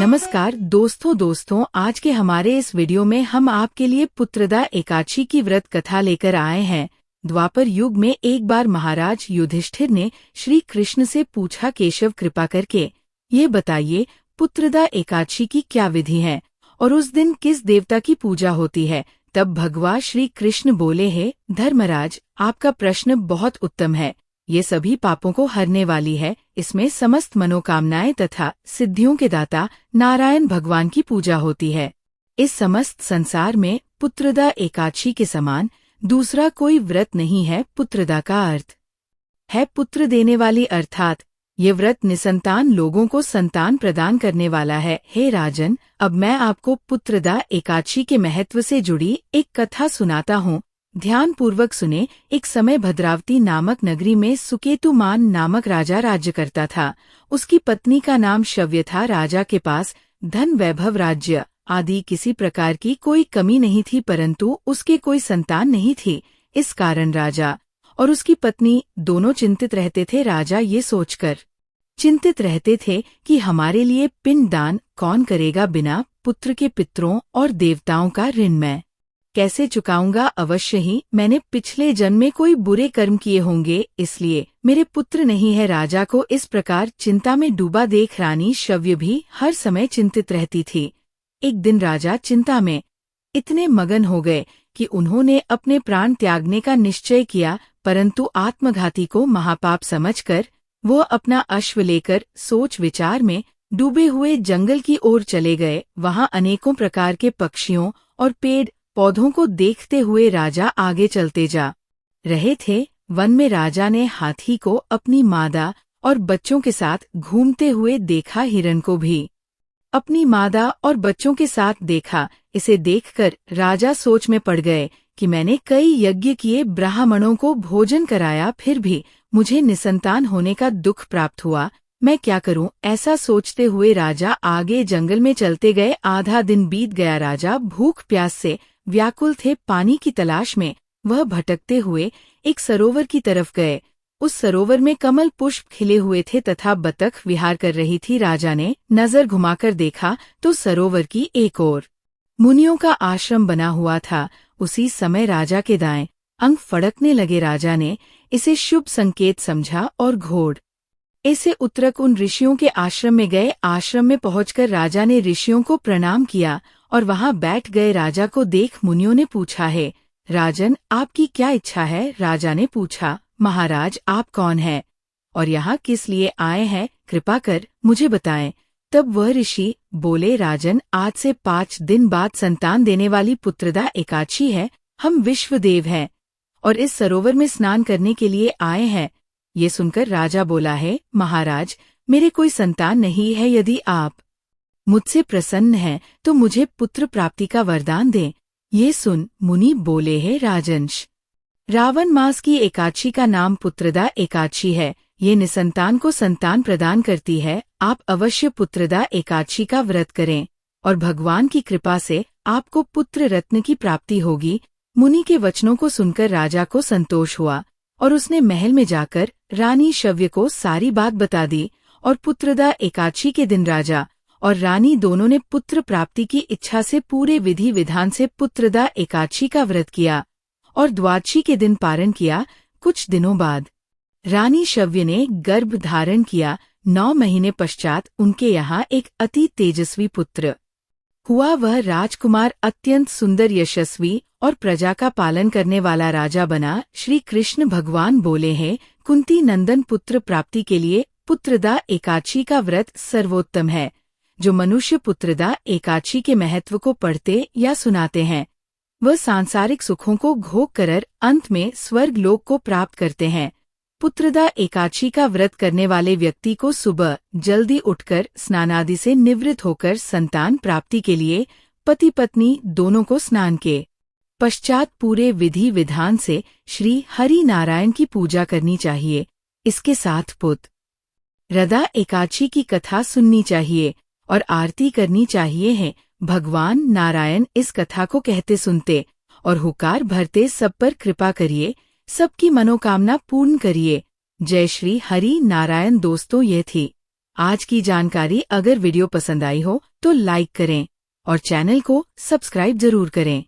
नमस्कार दोस्तों आज के हमारे इस वीडियो में हम आपके लिए पुत्रदा एकादशी की व्रत कथा लेकर आए हैं। द्वापर युग में एक बार महाराज युधिष्ठिर ने श्री कृष्ण से पूछा, केशव कृपा करके ये बताइए पुत्रदा एकादशी की क्या विधि है और उस दिन किस देवता की पूजा होती है। तब भगवान श्री कृष्ण बोले, हे धर्मराज, आपका प्रश्न बहुत उत्तम है। ये सभी पापों को हरने वाली है। इसमें समस्त मनोकामनाएं तथा सिद्धियों के दाता नारायण भगवान की पूजा होती है। इस समस्त संसार में पुत्रदा एकादशी के समान दूसरा कोई व्रत नहीं है। पुत्रदा का अर्थ है पुत्र देने वाली, अर्थात ये व्रत निसंतान लोगों को संतान प्रदान करने वाला है। हे राजन, अब मैं आपको पुत्रदा एकादशी के महत्व से जुड़ी एक कथा सुनाता हूँ। ध्यान पूर्वक सुने। एक समय भद्रावती नामक नगरी में सुकेतुमान नामक राजा राज्य करता था। उसकी पत्नी का नाम शव्य था। राजा के पास धन, वैभव, राज्य आदि किसी प्रकार की कोई कमी नहीं थी, परंतु उसके कोई संतान नहीं थी। इस कारण राजा और उसकी पत्नी दोनों चिंतित रहते थे। राजा ये सोचकर चिंतित रहते थे कि हमारे लिए पिंडदान कौन करेगा। बिना पुत्र के पितरों और देवताओं का ऋण मैं कैसे चुकाऊंगा। अवश्य ही मैंने पिछले जन्म में कोई बुरे कर्म किए होंगे, इसलिए मेरे पुत्र नहीं है। राजा को इस प्रकार चिंता में डूबा देख रानी शव्य भी हर समय चिंतित रहती थी। एक दिन राजा चिंता में इतने मगन हो गए कि उन्होंने अपने प्राण त्यागने का निश्चय किया, परंतु आत्मघाती को महापाप समझकर वो अपना अश्व लेकर सोच विचार में डूबे हुए जंगल की ओर चले गए। वहां अनेकों प्रकार के पक्षियों और पेड़ पौधों को देखते हुए राजा आगे चलते जा रहे थे। वन में राजा ने हाथी को अपनी मादा और बच्चों के साथ घूमते हुए देखा। हिरण को भी अपनी मादा और बच्चों के साथ देखा। इसे देखकर राजा सोच में पड़ गए कि मैंने कई यज्ञ किए, ब्राह्मणों को भोजन कराया, फिर भी मुझे निसंतान होने का दुख प्राप्त हुआ। मैं क्या करूं? ऐसा सोचते हुए राजा आगे जंगल में चलते गए। आधा दिन बीत गया। राजा भूख प्यास से व्याकुल थे। पानी की तलाश में वह भटकते हुए एक सरोवर की तरफ गए। उस सरोवर में कमल पुष्प खिले हुए थे तथा बतख विहार कर रही थी। राजा ने नजर घुमाकर देखा तो सरोवर की एक ओर मुनियों का आश्रम बना हुआ था। उसी समय राजा के दाएं अंग फड़कने लगे। राजा ने इसे शुभ संकेत समझा और घोड़ ऐसे उतरक उन ऋषियों के आश्रम में गए। आश्रम में पहुंचकर राजा ने ऋषियों को प्रणाम किया और वहां बैठ गए। राजा को देख मुनियों ने पूछा, है राजन, आपकी क्या इच्छा है? राजा ने पूछा, महाराज, आप कौन हैं और यहाँ किस लिए आए हैं? कृपा कर मुझे बताएं। तब वह ऋषि बोले, राजन, आज से 5 दिन बाद संतान देने वाली पुत्रदा एकादशी है। हम विश्वदेव हैं और इस सरोवर में स्नान करने के लिए आए हैं। ये सुनकर राजा बोला, है महाराज, मेरे कोई संतान नहीं है। यदि आप मुझसे प्रसन्न हैं तो मुझे पुत्र प्राप्ति का वरदान दें। ये सुन मुनि बोले, है राजंश, रावण मास की एकादशी का नाम पुत्रदा एकादशी है। ये निसंतान को संतान प्रदान करती है। आप अवश्य पुत्रदा एकादशी का व्रत करें और भगवान की कृपा से आपको पुत्र रत्न की प्राप्ति होगी। मुनि के वचनों को सुनकर राजा को संतोष हुआ और उसने महल में जाकर रानी शव्य को सारी बात बता दी। और पुत्रदा एकादशी के दिन राजा और रानी दोनों ने पुत्र प्राप्ति की इच्छा से पूरे विधि विधान से पुत्रदा एकादशी का व्रत किया और द्वादशी के दिन पारण किया। कुछ दिनों बाद रानी शव्य ने गर्भ धारण किया। 9 महीने पश्चात उनके यहाँ एक अति तेजस्वी पुत्र हुआ। वह राजकुमार अत्यंत सुंदर, यशस्वी और प्रजा का पालन करने वाला राजा बना। श्री कृष्ण भगवान बोले, हैं कुंती नंदन, पुत्र प्राप्ति के लिए पुत्रदा एकादशी का व्रत सर्वोत्तम है। जो मनुष्य पुत्रदा एकादशी के महत्व को पढ़ते या सुनाते हैं वह सांसारिक सुखों को भोग कर अंत में स्वर्ग लोक को प्राप्त करते हैं। पुत्रदा एकादशी का व्रत करने वाले व्यक्ति को सुबह जल्दी उठकर स्नानादि से निवृत्त होकर संतान प्राप्ति के लिए पति पत्नी दोनों को स्नान के पश्चात पूरे विधि विधान से श्री हरि नारायण की पूजा करनी चाहिए। इसके साथ पुत्रदा एकादशी की कथा सुननी चाहिए और आरती करनी चाहिए है। भगवान नारायण इस कथा को कहते सुनते और हुकार भरते सब पर कृपा करिए, सबकी मनोकामना पूर्ण करिए। जय श्री हरि नारायण। दोस्तों, ये थी आज की जानकारी अगर वीडियो पसंद आई हो तो लाइक करें और चैनल को सब्सक्राइब जरूर करें।